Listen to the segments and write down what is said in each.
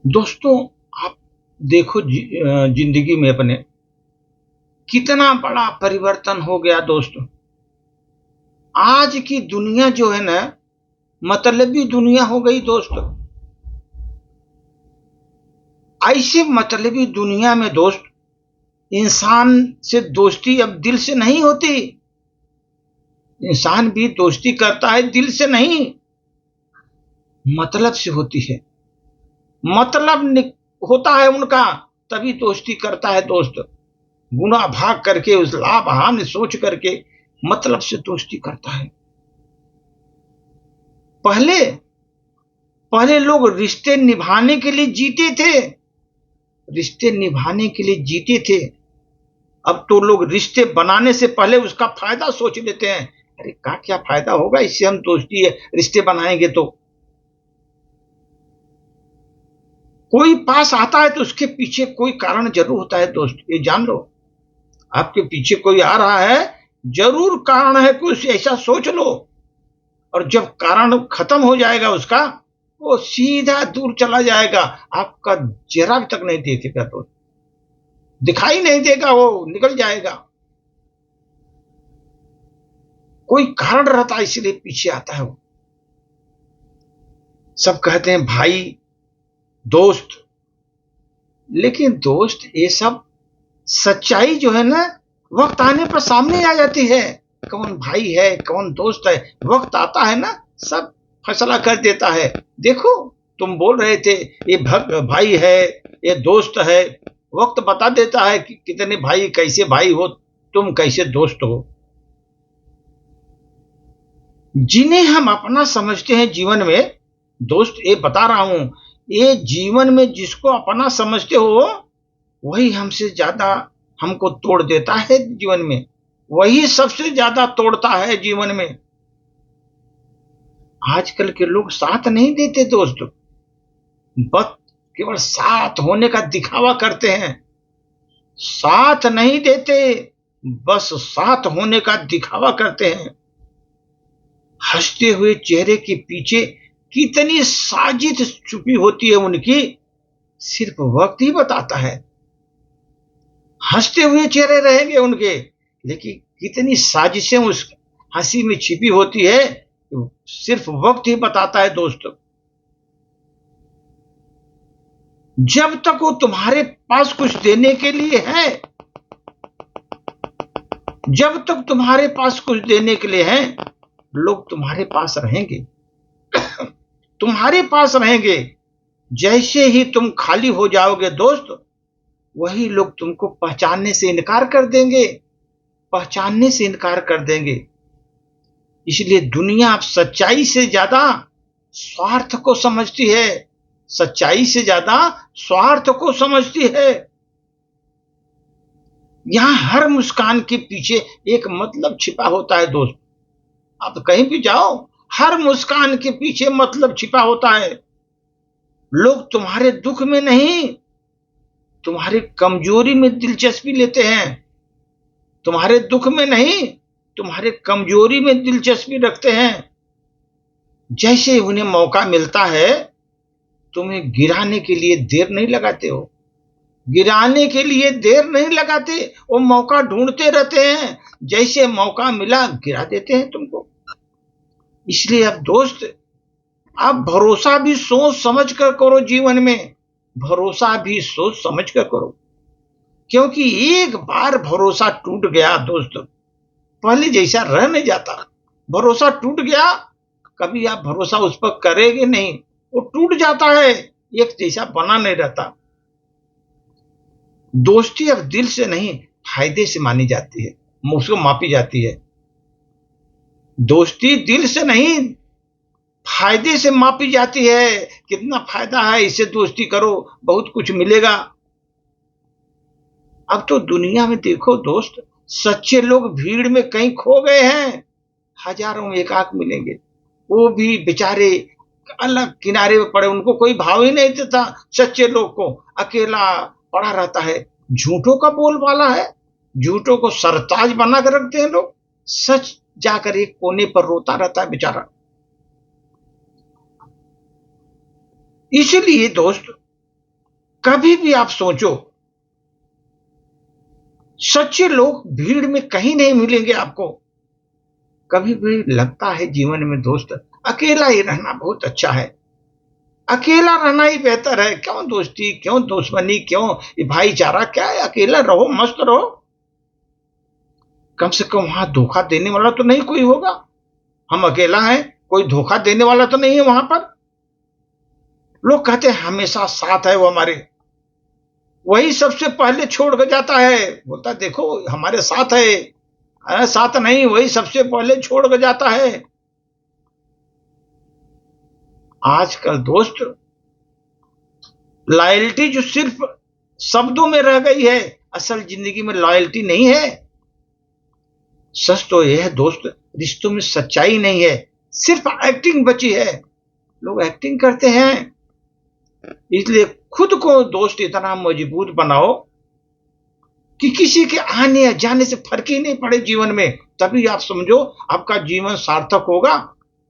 दोस्तों, आप देखो जिंदगी में अपने कितना बड़ा परिवर्तन हो गया दोस्तों। आज की दुनिया जो है ना, मतलबी दुनिया हो गई दोस्तों। ऐसे मतलबी दुनिया में दोस्त, इंसान से दोस्ती अब दिल से नहीं होती। इंसान भी दोस्ती करता है दिल से नहीं, मतलब से होती है। मतलब होता है उनका, तभी दोस्ती करता है दोस्त। गुना भाग करके, उस लाभ हानि सोच करके मतलब से दोस्ती करता है। पहले पहले लोग रिश्ते निभाने के लिए जीते थे, रिश्ते निभाने के लिए जीते थे। अब तो लोग रिश्ते बनाने से पहले उसका फायदा सोच लेते हैं। अरे क्या फायदा होगा इससे, हम दोस्ती है रिश्ते बनाएंगे तो। कोई पास आता है तो उसके पीछे कोई कारण जरूर होता है दोस्त, ये जान लो। आपके पीछे कोई आ रहा है, जरूर कारण है, कुछ ऐसा सोच लो। और जब कारण खत्म हो जाएगा उसका, वो सीधा दूर चला जाएगा, आपका जरा तक नहीं देखेगा दोस्त, दिखाई नहीं देगा, वो निकल जाएगा। कोई कारण रहता है इसलिए पीछे आता है वो। सब कहते हैं भाई, दोस्त, लेकिन दोस्त ये सब सच्चाई जो है ना, वक्त आने पर सामने आ जाती है। कौन भाई है कौन दोस्त है, वक्त आता है ना, सब फैसला कर देता है। देखो, तुम बोल रहे थे ये भाई है, ये दोस्त है, वक्त बता देता है कि कितने भाई, कैसे भाई हो तुम, कैसे दोस्त हो। जिन्हें हम अपना समझते हैं जीवन में, दोस्त ये बता रहा हूं, ये जीवन में जिसको अपना समझते हो, वही हमसे ज्यादा हमको तोड़ देता है जीवन में, वही सबसे ज्यादा तोड़ता है जीवन में। आजकल के लोग साथ नहीं देते दोस्त, बस केवल साथ होने का दिखावा करते हैं। साथ नहीं देते, बस साथ होने का दिखावा करते हैं। हंसते हुए चेहरे के पीछे कितनी साजिश छुपी होती है उनकी, सिर्फ वक्त ही बताता है। हंसते हुए चेहरे रहेंगे उनके, लेकिन कितनी साजिशें उस हंसी में छिपी होती है, सिर्फ वक्त ही बताता है दोस्त। जब तक वो तुम्हारे पास कुछ देने के लिए है, जब तक तुम्हारे पास कुछ देने के लिए है, लोग तुम्हारे पास रहेंगे, तुम्हारे पास रहेंगे। जैसे ही तुम खाली हो जाओगे दोस्त, वही लोग तुमको पहचानने से इनकार कर देंगे, पहचानने से इनकार कर देंगे। इसलिए दुनिया अब सच्चाई से ज्यादा स्वार्थ को समझती है, सच्चाई से ज्यादा स्वार्थ को समझती है। यहां हर मुस्कान के पीछे एक मतलब छिपा होता है दोस्त। आप कहीं भी जाओ, हर मुस्कान के पीछे मतलब छिपा होता है। लोग तुम्हारे दुख में नहीं, तुम्हारी कमजोरी में दिलचस्पी लेते हैं। तुम्हारे दुख में नहीं, तुम्हारे कमजोरी में दिलचस्पी रखते हैं। जैसे उन्हें मौका मिलता है, तुम्हें गिराने के लिए देर नहीं लगाते हो, गिराने के लिए देर नहीं लगाते, वो मौका ढूंढते रहते हैं, जैसे मौका मिला गिरा देते हैं तुमको। इसलिए अब दोस्त, आप भरोसा भी सोच समझ कर करो जीवन में, भरोसा भी सोच समझ कर करो। क्योंकि एक बार भरोसा टूट गया दोस्त, पहले जैसा रह नहीं जाता। भरोसा टूट गया, कभी आप भरोसा उस पर करेंगे नहीं, वो टूट जाता है, एक जैसा बना नहीं रहता। दोस्ती अब दिल से नहीं, फायदे से मानी जाती है, उसको मापी जाती है। दोस्ती दिल से नहीं, फायदे से मापी जाती है। कितना फायदा है, इससे दोस्ती करो, बहुत कुछ मिलेगा। अब तो दुनिया में देखो दोस्त, सच्चे लोग भीड़ में कहीं खो गए हैं, हजारों में एकाक मिलेंगे। वो भी बेचारे अलग किनारे पे पड़े, उनको कोई भाव ही नहीं देता। सच्चे लोग को अकेला पड़ा रहता है, झूठों का बोलबाला है, झूठों को सरताज बना कर रखते हैं लोग। सच जाकर एक कोने पर रोता रहता है बेचारा। इसलिए दोस्त, कभी भी आप सोचो, सच्चे लोग भीड़ में कहीं नहीं मिलेंगे आपको। कभी भी लगता है जीवन में दोस्त, अकेला ही रहना बहुत अच्छा है, अकेला रहना ही बेहतर है। क्यों दोस्ती, क्यों दुश्मनी, क्यों ये भाईचारा, क्या है? अकेला रहो, मस्त रहो। कम से कम वहां धोखा देने वाला तो नहीं कोई होगा। हम अकेला हैं, कोई धोखा देने वाला तो नहीं है वहां पर। लोग कहते हैं हमेशा साथ है वो हमारे, वही सबसे पहले छोड़ कर जाता है, बोलता है देखो हमारे साथ है, साथ नहीं, वही सबसे पहले छोड़ कर जाता है। आजकल दोस्त लॉयल्टी जो सिर्फ शब्दों में रह गई है, असल जिंदगी में लॉयल्टी नहीं है। सच तो यह है दोस्त, रिश्तों में सच्चाई नहीं है, सिर्फ एक्टिंग बची है। लोग एक्टिंग करते हैं। इसलिए खुद को दोस्त इतना मजबूत बनाओ कि किसी के आने या जाने से फर्क ही नहीं पड़े जीवन में, तभी आप समझो आपका जीवन सार्थक होगा।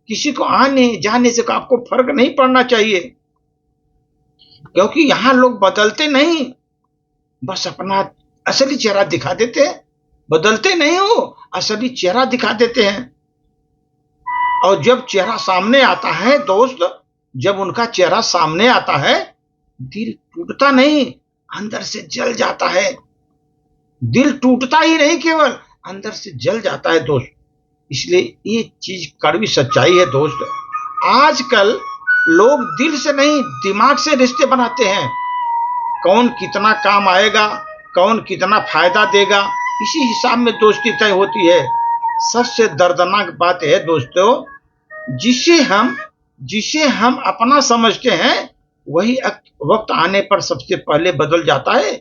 किसी को आने जाने से आपको फर्क नहीं पड़ना चाहिए, क्योंकि यहां लोग बदलते नहीं, बस अपना असली चेहरा दिखा देते हैं। बदलते नहीं हो, असली चेहरा दिखा देते हैं। और जब चेहरा सामने आता है दोस्त, जब उनका चेहरा सामने आता है, दिल टूटता नहीं, अंदर से जल जाता है। दिल टूटता ही नहीं, केवल अंदर से जल जाता है दोस्त। इसलिए ये चीज कड़वी सच्चाई है दोस्त। आजकल लोग दिल से नहीं, दिमाग से रिश्ते बनाते हैं। कौन कितना काम आएगा, कौन कितना फायदा देगा, इसी हिसाब में दोस्ती तय होती है। सबसे दर्दनाक बात है दोस्तों, जिसे हम अपना समझते हैं, वही वक्त आने पर सबसे पहले बदल जाता है।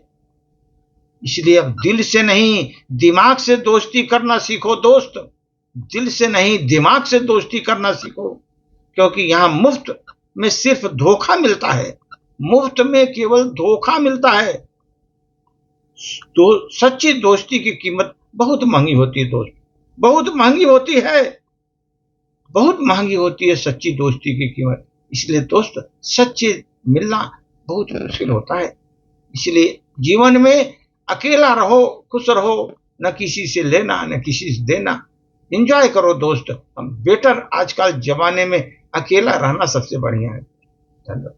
इसलिए अब दिल से नहीं, दिमाग से दोस्ती करना सीखो दोस्त। दिल से नहीं, दिमाग से दोस्ती करना सीखो, क्योंकि यहां मुफ्त में सिर्फ धोखा मिलता है। मुफ्त में केवल धोखा मिलता है। तो सच्ची दोस्ती की कीमत बहुत महंगी होती है दोस्त, बहुत महंगी होती है, बहुत महंगी होती है सच्ची दोस्ती की कीमत। इसलिए दोस्त सच्चे मिलना बहुत मुश्किल होता है। इसलिए जीवन में अकेला रहो, खुश रहो, न किसी से लेना न किसी से देना। एंजॉय करो दोस्त। बेटर आजकल जमाने में अकेला रहना सबसे बढ़िया है। धन्यवाद।